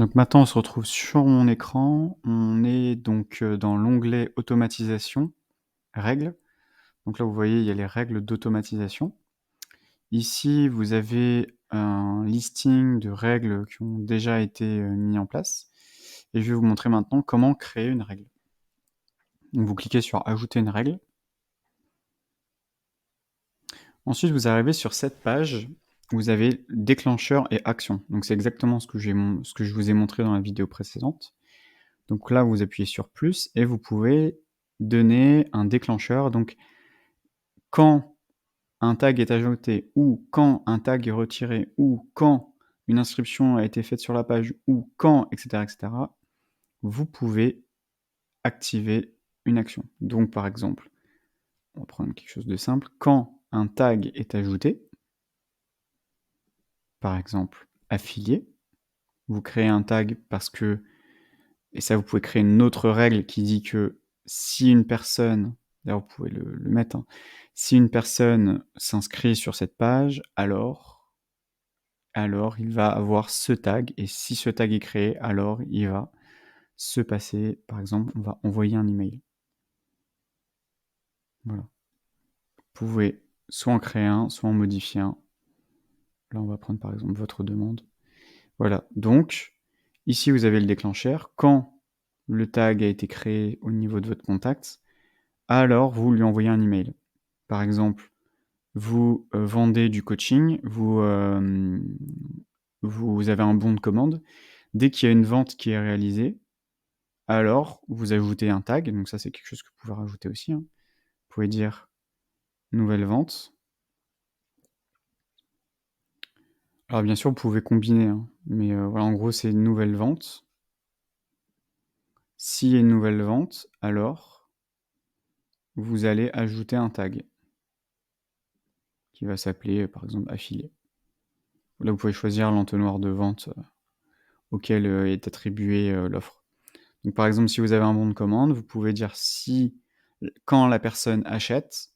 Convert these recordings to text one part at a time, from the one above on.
Donc maintenant, on se retrouve sur mon écran. On est donc, dans l'onglet automatisation, règles. Donc là, vous voyez, il y a les règles d'automatisation. Ici, vous avez un listing de règles qui ont déjà été, mis en place et je vais vous montrer maintenant comment créer une règle. Donc vous cliquez sur ajouter une règle. Ensuite, vous arrivez sur cette page, vous avez déclencheur et action. Donc c'est exactement ce que je vous ai montré dans la vidéo précédente. Donc là, vous appuyez sur plus et vous pouvez donner un déclencheur. Donc quand un tag est ajouté ou quand un tag est retiré ou quand une inscription a été faite sur la page ou quand et cetera, vous pouvez activer une action. Donc par exemple, on va prendre quelque chose de simple. Quand un tag est ajouté, par exemple affilié, vous créez un tag parce que, et ça vous pouvez créer une autre règle qui dit que si une personne, d'ailleurs vous pouvez le mettre, hein, si une personne s'inscrit sur cette page, alors il va avoir ce tag, et si ce tag est créé, alors il va se passer, par exemple, on va envoyer un email. Voilà. Vous pouvez soit en créer un, soit en modifier un. Là, on va prendre par exemple votre demande. Voilà. Donc, ici, vous avez le déclencheur. Quand le tag a été créé au niveau de votre contact, alors vous lui envoyez un email. Par exemple, vous vendez du coaching, vous avez un bon de commande. Dès qu'il y a une vente qui est réalisée, alors vous ajoutez un tag, donc ça c'est quelque chose que vous pouvez rajouter aussi, hein. Vous pouvez dire nouvelle vente. Alors bien sûr, vous pouvez combiner, hein, mais voilà, en gros, c'est une nouvelle vente. S'il y a une nouvelle vente, alors vous allez ajouter un tag qui va s'appeler, par exemple, affilié. Là, vous pouvez choisir l'entonnoir de vente auquel est attribuée l'offre. Donc par exemple, si vous avez un bon de commande, vous pouvez dire quand la personne achète,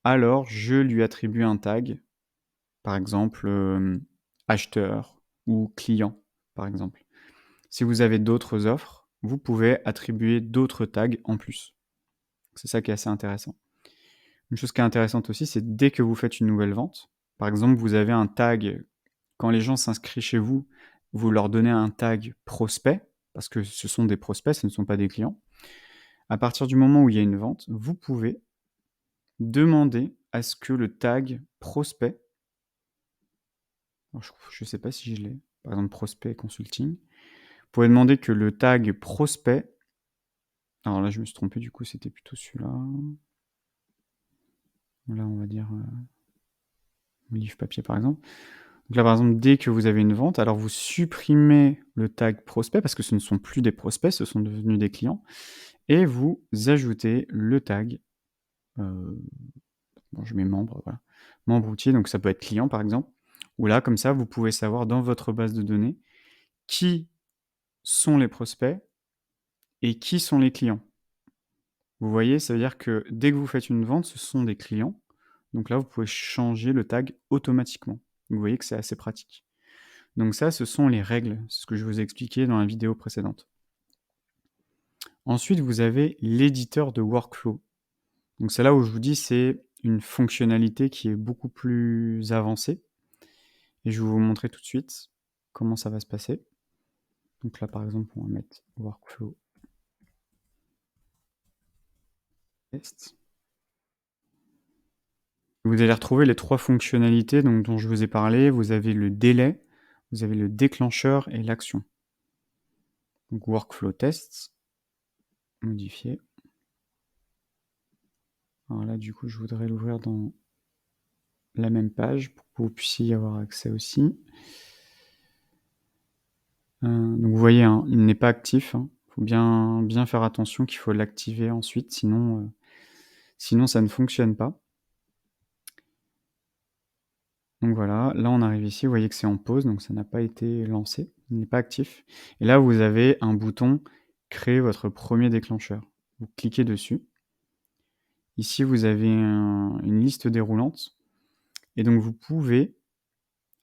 alors je lui attribue un tag, par exemple, acheteur ou client, par exemple. Si vous avez d'autres offres, vous pouvez attribuer d'autres tags en plus. C'est ça qui est assez intéressant. Une chose qui est intéressante aussi, c'est dès que vous faites une nouvelle vente, par exemple, vous avez un tag, quand les gens s'inscrivent chez vous, vous leur donnez un tag prospect, parce que ce sont des prospects, ce ne sont pas des clients. À partir du moment où il y a une vente, vous pouvez demander à ce que le tag prospect, alors je ne sais pas si je l'ai, par exemple prospect consulting, vous pouvez demander que le tag prospect, alors là je me suis trompé, du coup c'était plutôt celui-là. Là on va dire livre papier par exemple. Donc là par exemple, dès que vous avez une vente, alors vous supprimez le tag prospect parce que ce ne sont plus des prospects, ce sont devenus des clients, et vous ajoutez le tag, bon je mets membre, voilà, membre outil, donc ça peut être client par exemple, où là comme ça vous pouvez savoir dans votre base de données qui sont les prospects et qui sont les clients. Vous voyez, ça veut dire que dès que vous faites une vente, ce sont des clients. Donc là, vous pouvez changer le tag automatiquement. Vous voyez que c'est assez pratique. Donc ça, ce sont les règles, c'est ce que je vous ai expliqué dans la vidéo précédente. Ensuite, vous avez l'éditeur de workflow. Donc c'est là où je vous dis, c'est une fonctionnalité qui est beaucoup plus avancée. Et je vais vous montrer tout de suite comment ça va se passer. Donc là, par exemple, on va mettre workflow test. Vous allez retrouver les 3 fonctionnalités donc, dont je vous ai parlé. Vous avez le délai, vous avez le déclencheur et l'action. Donc workflow test, modifier. Alors là, du coup, je voudrais l'ouvrir dans la même page pour que vous puissiez y avoir accès aussi. Donc vous voyez, hein, il n'est pas actif. Il faut bien faire attention qu'il faut l'activer ensuite, sinon ça ne fonctionne pas. Donc voilà, là on arrive ici, vous voyez que c'est en pause, donc ça n'a pas été lancé, il n'est pas actif. Et là vous avez un bouton « Créer votre premier déclencheur ». Vous cliquez dessus. Ici vous avez une liste déroulante, et donc vous pouvez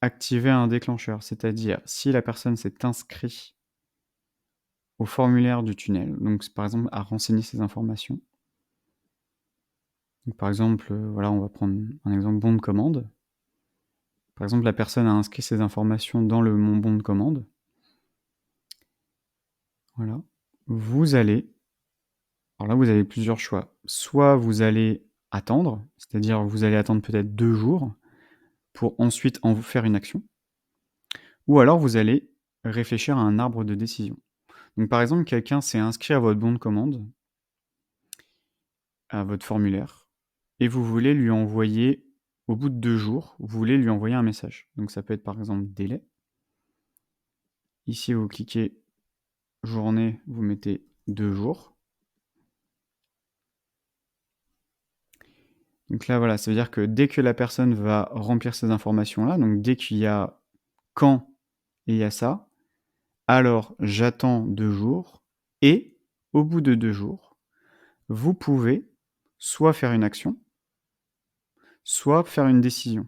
activer un déclencheur, c'est-à-dire si la personne s'est inscrite au formulaire du tunnel, donc par exemple à renseigner ces informations. Donc par exemple, voilà, on va prendre un exemple bon de commande. Par exemple, la personne a inscrit ses informations dans mon bon de commande. Voilà. Vous allez Alors là, vous avez plusieurs choix. Soit vous allez attendre, c'est-à-dire vous allez attendre peut-être 2 jours pour ensuite en faire une action, ou alors vous allez réfléchir à un arbre de décision. Donc par exemple, quelqu'un s'est inscrit à votre bon de commande, à votre formulaire, et vous voulez lui envoyer, au bout de 2 jours, vous voulez lui envoyer un message. Donc ça peut être par exemple délai. Ici, vous cliquez journée, vous mettez 2 jours. Donc là, voilà, ça veut dire que dès que la personne va remplir ces informations-là, donc dès qu'il y a quand et il y a ça, alors j'attends 2 jours et au bout de 2 jours, vous pouvez soit faire une action, soit faire une décision.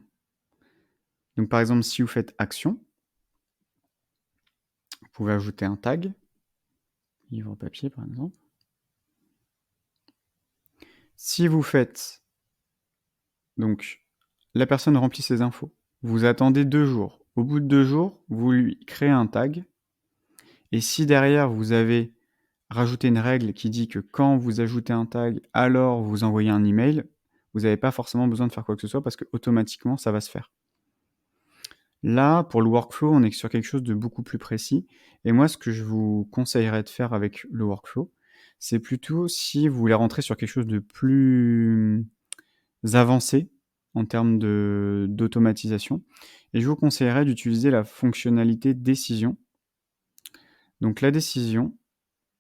Donc par exemple, si vous faites action, vous pouvez ajouter un tag, livre papier par exemple. Si vous faites donc la personne remplit ses infos, vous attendez 2 jours. Au bout de 2 jours, vous lui créez un tag et si derrière vous avez rajouté une règle qui dit que quand vous ajoutez un tag, alors vous envoyez un email, vous n'avez pas forcément besoin de faire quoi que ce soit parce qu'automatiquement ça va se faire. Là, pour le workflow, on est sur quelque chose de beaucoup plus précis et moi ce que je vous conseillerais de faire avec le workflow, c'est plutôt si vous voulez rentrer sur quelque chose de plus avancé en termes d'automatisation et je vous conseillerais d'utiliser la fonctionnalité décision. Donc la décision,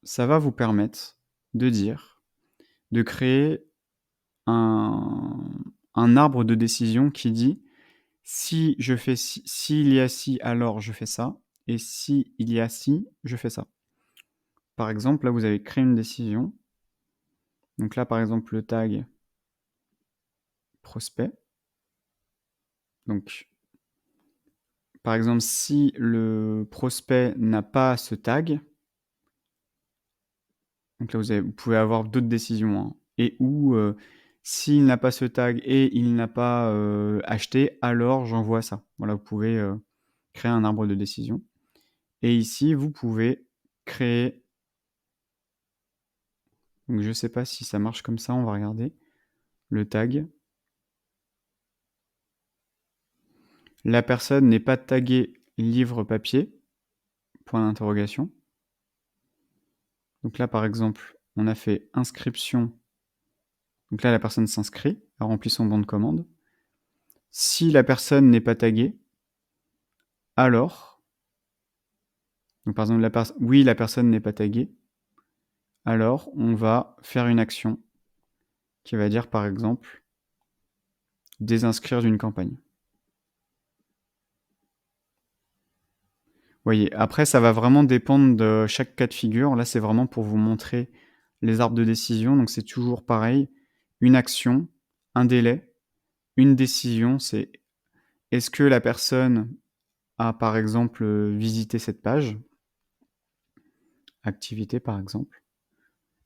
ça va vous permettre de créer un arbre de décision qui dit: «Si je fais ci, s'il y a ci, alors je fais ça et s'il y a ci, je fais ça». Par exemple, là, vous avez créé une décision. Donc là, par exemple, le tag prospect. Donc, par exemple, si le prospect n'a pas ce tag, donc là, vous pouvez avoir d'autres décisions, hein, et ou, s'il n'a pas ce tag et il n'a pas, acheté, alors j'envoie ça. Voilà, vous pouvez, créer un arbre de décision et ici, vous pouvez créer donc je ne sais pas si ça marche comme ça, on va regarder. Le tag. La personne n'est pas taguée livre papier, point d'interrogation. Donc là, par exemple, on a fait inscription. Donc là, la personne s'inscrit, elle remplit son bon de commande. Si la personne n'est pas taguée, alors, donc par exemple, oui, la personne n'est pas taguée, alors on va faire une action qui va dire, par exemple, désinscrire d'une campagne. Vous voyez, après, ça va vraiment dépendre de chaque cas de figure. Là, c'est vraiment pour vous montrer les arbres de décision. Donc, c'est toujours pareil. Une action, un délai, une décision, c'est est-ce que la personne a, par exemple, visité cette page? Activité, par exemple.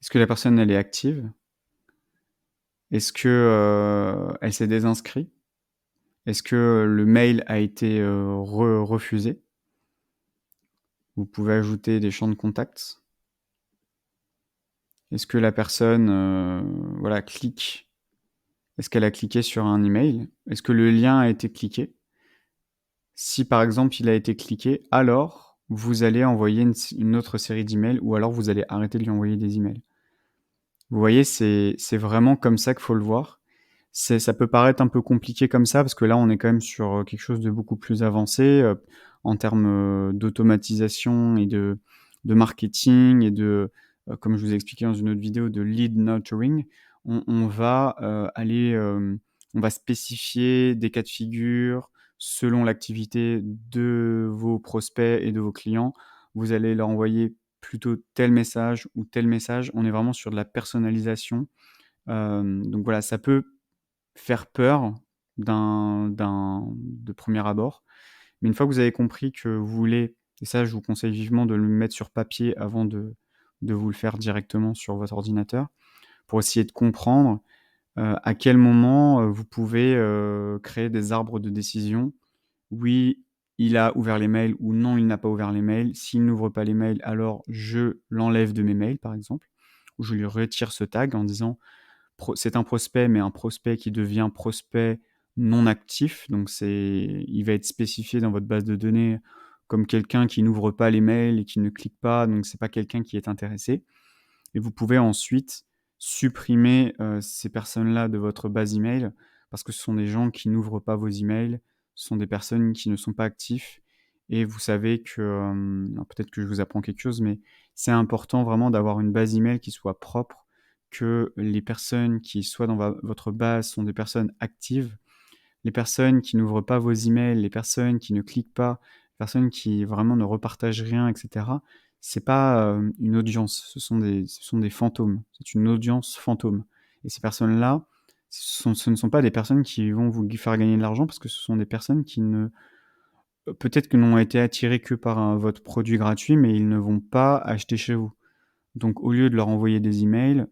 Est-ce que la personne, elle est active? Est-ce que, elle s'est désinscrite? Est-ce que le mail a été, refusé? Vous pouvez ajouter des champs de contacts. Est-ce que la personne, voilà, clique? Est-ce qu'elle a cliqué sur un email? Est-ce que le lien a été cliqué? Si par exemple il a été cliqué, alors vous allez envoyer une autre série d'emails ou alors vous allez arrêter de lui envoyer des emails. Vous voyez, c'est vraiment comme ça qu'il faut le voir. Ça peut paraître un peu compliqué comme ça parce que là on est quand même sur, quelque chose de beaucoup plus avancé, en termes, d'automatisation et de marketing et comme je vous ai expliqué dans une autre vidéo, de lead nurturing. On va, on va spécifier des cas de figure selon l'activité de vos prospects et de vos clients. Vous allez leur envoyer plutôt tel message ou tel message. On est vraiment sur de la personnalisation. Donc voilà, ça peut faire peur de premier abord. Mais une fois que vous avez compris que vous voulez et ça, je vous conseille vivement de le mettre sur papier avant de vous le faire directement sur votre ordinateur, pour essayer de comprendre, à quel moment, vous pouvez, créer des arbres de décision. Oui, il a ouvert les mails ou non, il n'a pas ouvert les mails. S'il n'ouvre pas les mails, alors je l'enlève de mes mails, par exemple, ou je lui retire ce tag en disant: C'est un prospect, mais un prospect qui devient prospect non actif. Donc il va être spécifié dans votre base de données comme quelqu'un qui n'ouvre pas les mails et qui ne clique pas, donc c'est pas quelqu'un qui est intéressé. Et vous pouvez ensuite supprimer, ces personnes-là de votre base email parce que ce sont des gens qui n'ouvrent pas vos emails, ce sont des personnes qui ne sont pas actifs, et vous savez que, alors peut-être que je vous apprends quelque chose, mais c'est important vraiment d'avoir une base email qui soit propre, que les personnes qui soient dans votre base sont des personnes actives. Les personnes qui n'ouvrent pas vos emails, les personnes qui ne cliquent pas, les personnes qui vraiment ne repartagent rien, et cetera, c'est pas, une audience, ce sont des fantômes. C'est une audience fantôme, et ces personnes-là, ce ne sont pas des personnes qui vont vous faire gagner de l'argent, parce que ce sont des personnes qui ne peut-être que n'ont été attirées que par votre produit gratuit, mais ils ne vont pas acheter chez vous. Donc au lieu de leur envoyer des emails,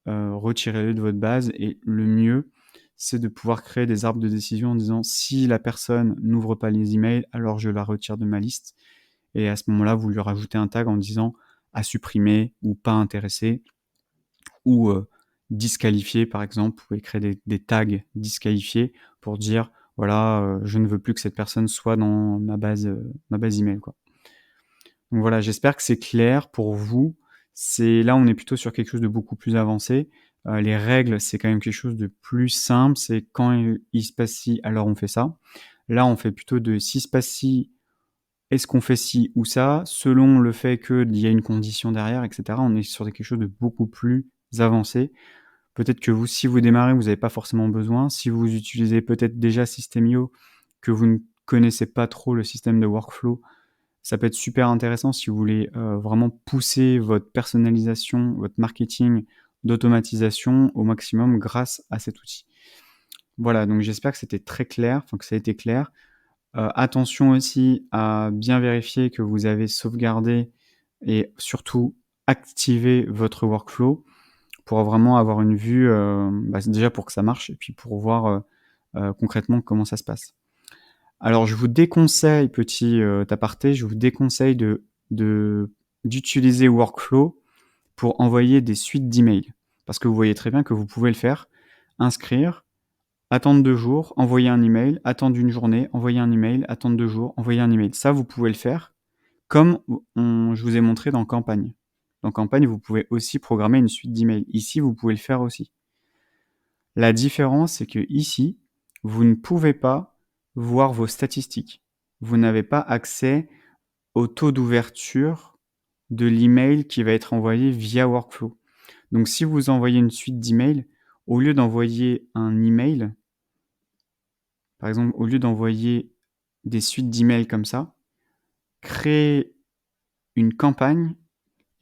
retirez-les de votre base, et le mieux, c'est de pouvoir créer des arbres de décision en disant: «Si la personne n'ouvre pas les emails, alors je la retire de ma liste», et à ce moment-là, vous lui rajoutez un tag en disant: «À supprimer» ou «Pas intéressé» ou «Disqualifié», par exemple. Vous pouvez créer des tags disqualifiés pour dire: «Voilà, je ne veux plus que cette personne soit dans ma base email», quoi. Donc voilà, j'espère que c'est clair pour vous. Là, on est plutôt sur quelque chose de beaucoup plus avancé. Les règles, c'est quand même quelque chose de plus simple. C'est quand il se passe ci, alors on fait ça. Là, on fait plutôt de s'il se passe ci, est-ce qu'on fait ci ou ça? Selon le fait qu'il y a une condition derrière, et cetera. On est sur quelque chose de beaucoup plus avancé. Peut-être que vous, si vous démarrez, vous n'avez pas forcément besoin. Si vous utilisez peut-être déjà System.io, que vous ne connaissez pas trop le système de workflow, ça peut être super intéressant si vous voulez, vraiment pousser votre personnalisation, votre marketing d'automatisation au maximum grâce à cet outil. Voilà, donc j'espère que c'était très clair, enfin que ça a été clair. Attention aussi à bien vérifier que vous avez sauvegardé et surtout activé votre workflow pour vraiment avoir une vue, déjà pour que ça marche, et puis pour voir, concrètement comment ça se passe. Alors je vous déconseille, petit, aparté, je vous déconseille de d'utiliser Workflow pour envoyer des suites d'emails. Parce que vous voyez très bien que vous pouvez le faire, inscrire, attendre 2 jours, envoyer un email, attendre 1 journée, envoyer un email, attendre 2 jours, envoyer un email. Ça, vous pouvez le faire comme je vous ai montré dans Campagne. Dans Campagne, vous pouvez aussi programmer une suite d'emails. Ici, vous pouvez le faire aussi. La différence, c'est que ici, vous ne pouvez pas voir vos statistiques. Vous n'avez pas accès au taux d'ouverture de l'email qui va être envoyé via Workflow. Donc si vous envoyez une suite d'emails, au lieu d'envoyer un email, par exemple, au lieu d'envoyer des suites d'emails comme ça, créez une campagne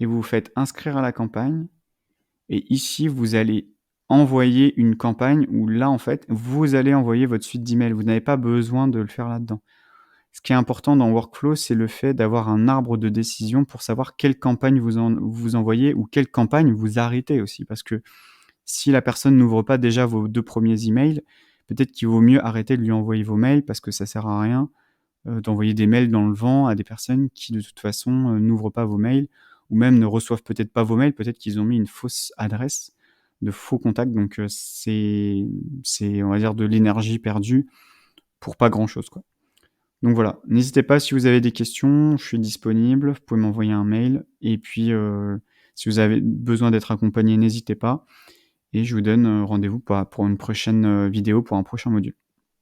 et vous faites inscrire à la campagne. Et ici, vous allez envoyer une campagne où là, en fait, vous allez envoyer votre suite d'emails. Vous n'avez pas besoin de le faire là-dedans. Ce qui est important dans Workflow, c'est le fait d'avoir un arbre de décision pour savoir quelle campagne vous envoyez ou quelle campagne vous arrêtez aussi. Parce que si la personne n'ouvre pas déjà vos 2 premiers emails, peut-être qu'il vaut mieux arrêter de lui envoyer vos mails parce que ça sert à rien, d'envoyer des mails dans le vent à des personnes qui, de toute façon, n'ouvrent pas vos mails ou même ne reçoivent peut-être pas vos mails. Peut-être qu'ils ont mis une fausse adresse, de faux contacts. Donc, c'est, on va dire, de l'énergie perdue pour pas grand-chose, quoi. Donc voilà, n'hésitez pas si vous avez des questions, je suis disponible, vous pouvez m'envoyer un mail, et puis, si vous avez besoin d'être accompagné, n'hésitez pas, et je vous donne, rendez-vous pour une prochaine, vidéo pour un prochain module.